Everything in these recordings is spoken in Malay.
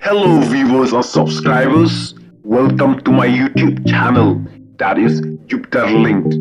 Hello, viewers or subscribers. Welcome to my YouTube channel, that is Jupiter Linked.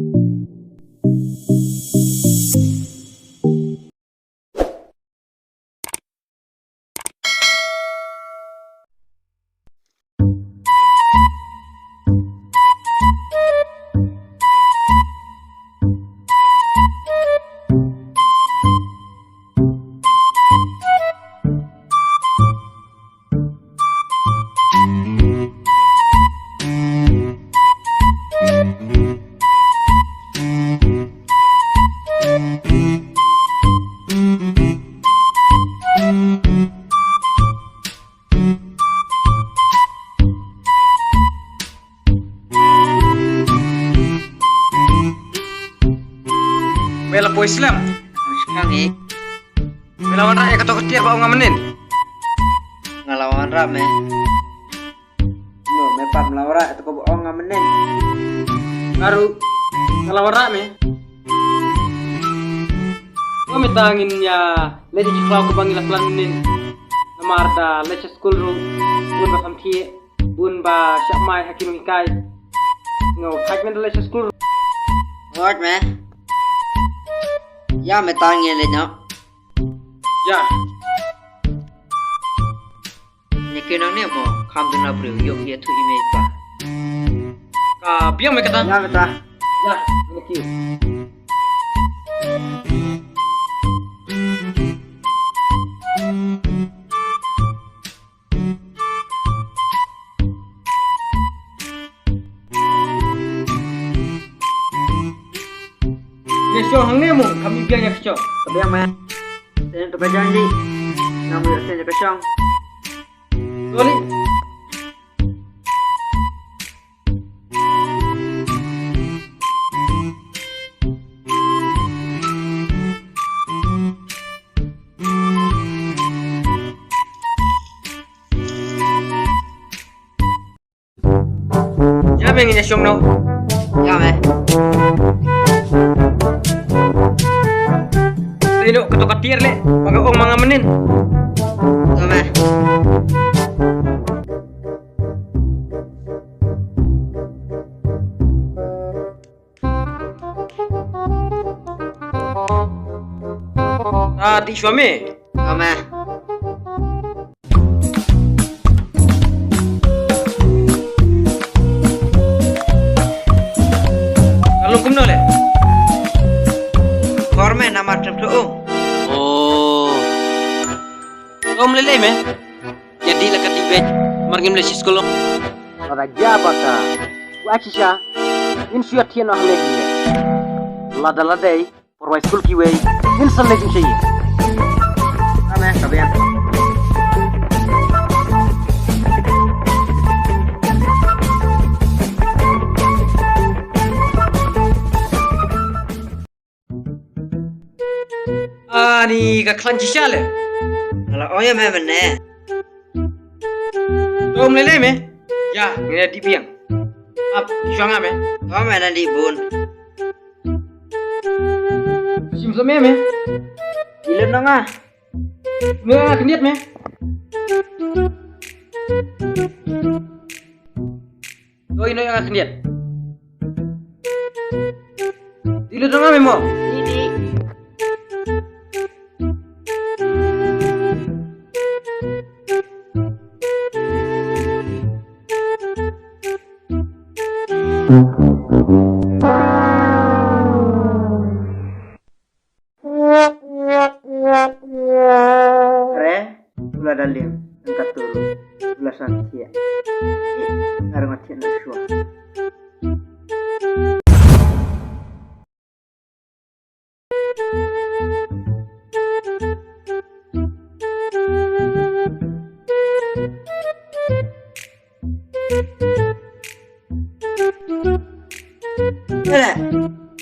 Bela po Islam. Kangi Melawan rakyat ketok ketir pak ngamenin. ngelawan rame. No, mepat melawan rak itu kau ngamenin. Baru ngelawan rame. Kami tangin ya leci ciklau ke bangilas lanin. Namarda leci school ru bun ba samthi bun ba syamai hakim hikai. Ngau hakmen leci school. Ngot me. Ya me tangin le no. Ya, Nikinang ne mo kam dina bro yok ye tu image pa. ka biang me kata. Ya beta. Ya, ini kiu. Nesyo hang nemu kami biang ya kecok. Tapi yang me. Sen tu janji. Namu yo sen kesong. Doli. Ya bengin ya syong no. Ya me. Tino ketok ketir le, pakai ong mangamenin. Tu me. Tadi suami. Tu me. Kalau kum no le. Korme nama tem tu Oh. Om lele me. Jadi la katibet margim le siskolo. Raja baka wachisha insuya tieno halegi lada ladai porwai school ki way insan legin chahiye Tu me. Tapi yang. Ah ni ka klanci shale. Kalau oh ya me bene. Om lele me. Ya, ngene di biang. Ap syanga me. Oh me nanti bun. Sim some me. Ilun nongah. Nggak kendiat me. Doi no yang kendiat. Dilu dong me mo. Ini. Re, gula dalim, angkat turun, gula santia. Ngarang mati nak syua. Hele,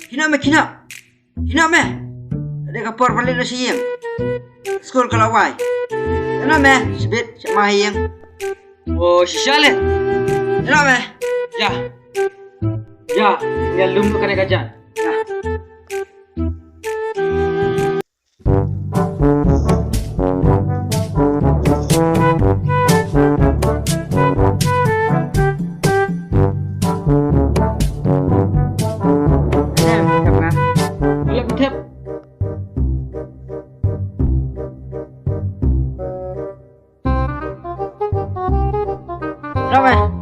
hina me. Ada kapor balik lo siyang. School kalawai. Hina me, sebit semahiyang. Oh, shale. Hina me. Ya. Ya, ngalum kan gajan. Ya. me.